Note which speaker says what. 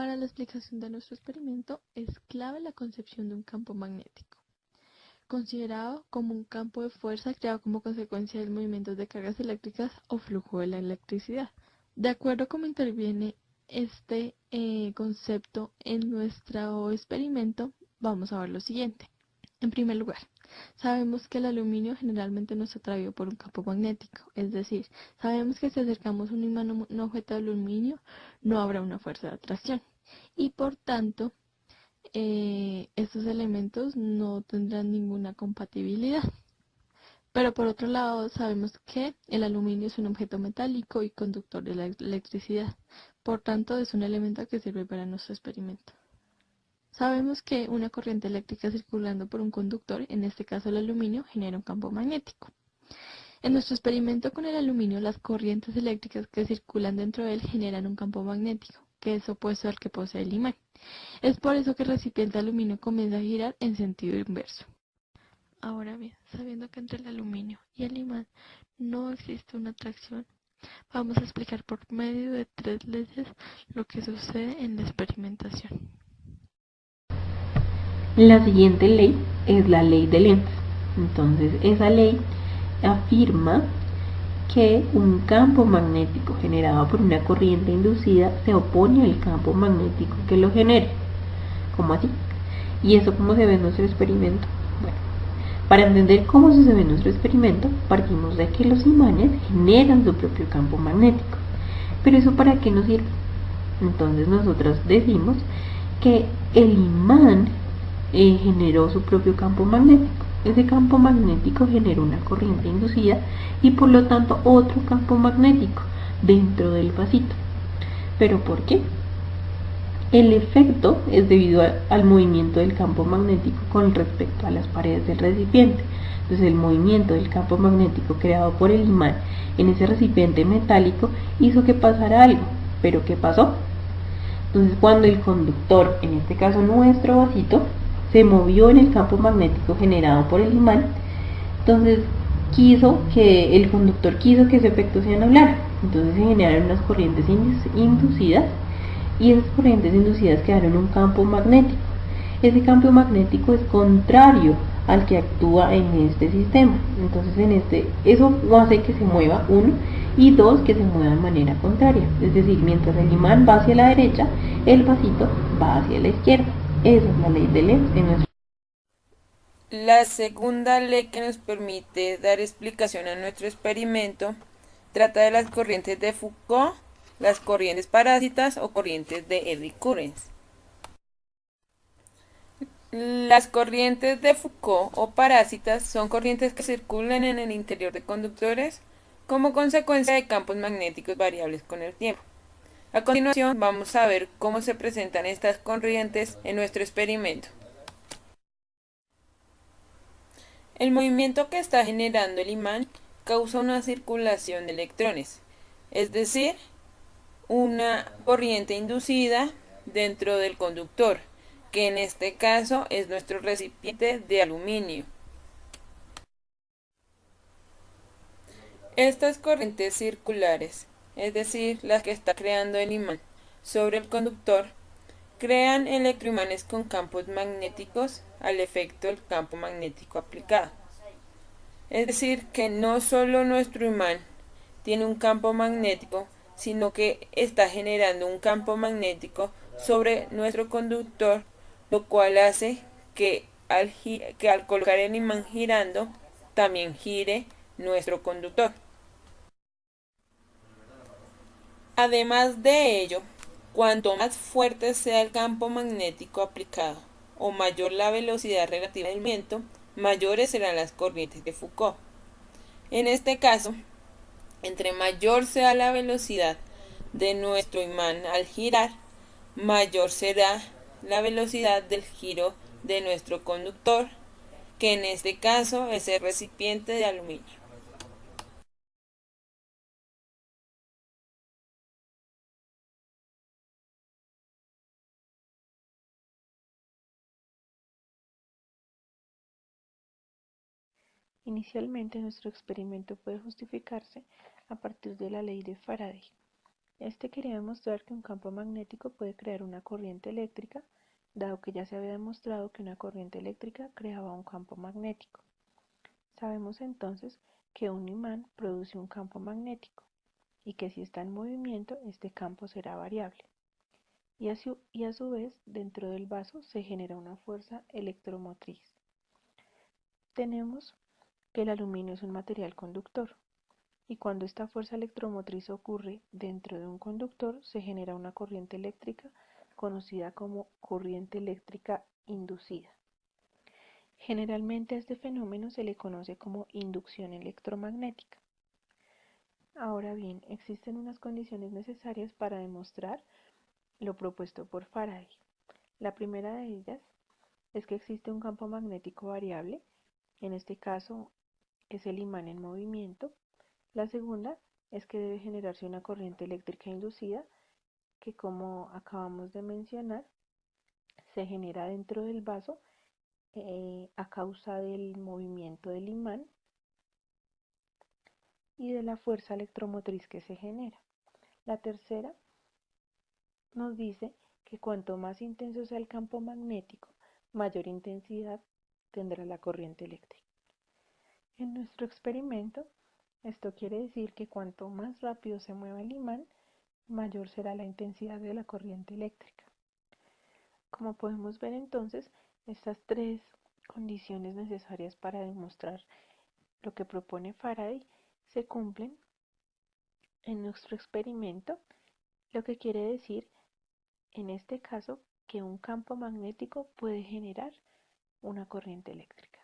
Speaker 1: Para la explicación de nuestro experimento es clave la concepción de un campo magnético, considerado como un campo de fuerza creado como consecuencia de movimientos de cargas eléctricas o flujo de la electricidad. De acuerdo a cómo interviene este concepto en nuestro experimento, vamos a ver lo siguiente. En primer lugar, sabemos que el aluminio generalmente no es atraído por un campo magnético, es decir, sabemos que si acercamos un imán a un objeto de aluminio, no habrá una fuerza de atracción y por tanto, estos elementos no tendrán ninguna compatibilidad. Pero por otro lado, sabemos que el aluminio es un objeto metálico y conductor de la electricidad, por tanto es un elemento que sirve para nuestro experimento. Sabemos que una corriente eléctrica circulando por un conductor, en este caso el aluminio, genera un campo magnético. En nuestro experimento con el aluminio, las corrientes eléctricas que circulan dentro de él generan un campo magnético, que es opuesto al que posee el imán. Es por eso que el recipiente de aluminio comienza a girar en sentido inverso. Ahora bien, sabiendo que entre el aluminio y el imán no existe una atracción, vamos a explicar por medio de 3 leyes lo que sucede en la experimentación.
Speaker 2: La siguiente ley es la ley de Lenz. Entonces, esa ley afirma que un campo magnético generado por una corriente inducida se opone al campo magnético que lo genere. ¿Cómo así? ¿Y eso cómo se ve en nuestro experimento? Bueno, para entender cómo se ve en nuestro experimento, partimos de que los imanes generan su propio campo magnético. ¿Pero eso para qué nos sirve? Entonces nosotros decimos que el imán generó su propio campo magnético. Ese campo magnético generó una corriente inducida y por lo tanto otro campo magnético dentro del vasito. ¿Pero por qué? El efecto es debido al movimiento del campo magnético con respecto a las paredes del recipiente. Entonces el movimiento del campo magnético creado por el imán en ese recipiente metálico hizo que pasara algo. ¿Pero qué pasó? Entonces cuando el conductor, en este caso nuestro vasito, se movió en el campo magnético generado por el imán, entonces el conductor quiso que ese efecto se anulara. Entonces se generaron unas corrientes inducidas y esas corrientes inducidas quedaron en un campo magnético. Ese campo magnético es contrario al que actúa en este sistema. Entonces eso hace que se mueva uno y dos que se mueva de manera contraria. Es decir, mientras el imán va hacia la derecha, el vasito va hacia la izquierda. Esa es la ley de Lenz en nuestro.
Speaker 3: La segunda ley que nos permite dar explicación a nuestro experimento trata de las corrientes de Foucault, las corrientes parásitas o corrientes de eddy currents. Las corrientes de Foucault o parásitas son corrientes que circulan en el interior de conductores como consecuencia de campos magnéticos variables con el tiempo. A continuación vamos a ver cómo se presentan estas corrientes en nuestro experimento. El movimiento que está generando el imán causa una circulación de electrones, es decir, una corriente inducida dentro del conductor, que en este caso es nuestro recipiente de aluminio. Estas corrientes circulares, es decir, las que está creando el imán sobre el conductor, crean electroimanes con campos magnéticos al efecto del campo magnético aplicado. Es decir, que no solo nuestro imán tiene un campo magnético, sino que está generando un campo magnético sobre nuestro conductor, lo cual hace que al colocar el imán girando, también gire nuestro conductor. Además de ello, cuanto más fuerte sea el campo magnético aplicado o mayor la velocidad relativa del viento, mayores serán las corrientes de Foucault. En este caso, entre mayor sea la velocidad de nuestro imán al girar, mayor será la velocidad del giro de nuestro conductor, que en este caso es el recipiente de aluminio.
Speaker 1: Inicialmente nuestro experimento puede justificarse a partir de la ley de Faraday.
Speaker 2: Este quería demostrar que un campo magnético puede crear una corriente eléctrica, dado que ya se había demostrado que una corriente eléctrica creaba un campo magnético. Sabemos entonces que un imán produce un campo magnético y que si está en movimiento, este campo será variable. Y a su vez, dentro del vaso se genera una fuerza electromotriz. Tenemos que el aluminio es un material conductor, y cuando esta fuerza electromotriz ocurre dentro de un conductor, se genera una corriente eléctrica conocida como corriente eléctrica inducida. Generalmente a este fenómeno se le conoce como inducción electromagnética. Ahora bien, existen unas condiciones necesarias para demostrar lo propuesto por Faraday. La primera de ellas es que existe un campo magnético variable, en este caso es el imán en movimiento. La segunda es que debe generarse una corriente eléctrica inducida que, como acabamos de mencionar, se genera dentro del vaso a causa del movimiento del imán y de la fuerza electromotriz que se genera. La tercera nos dice que cuanto más intenso sea el campo magnético, mayor intensidad tendrá la corriente eléctrica. En nuestro experimento, esto quiere decir que cuanto más rápido se mueva el imán, mayor será la intensidad de la corriente eléctrica. Como podemos ver entonces, estas tres condiciones necesarias para demostrar lo que propone Faraday se cumplen en nuestro experimento, lo que quiere decir en este caso que un campo magnético puede generar una corriente eléctrica.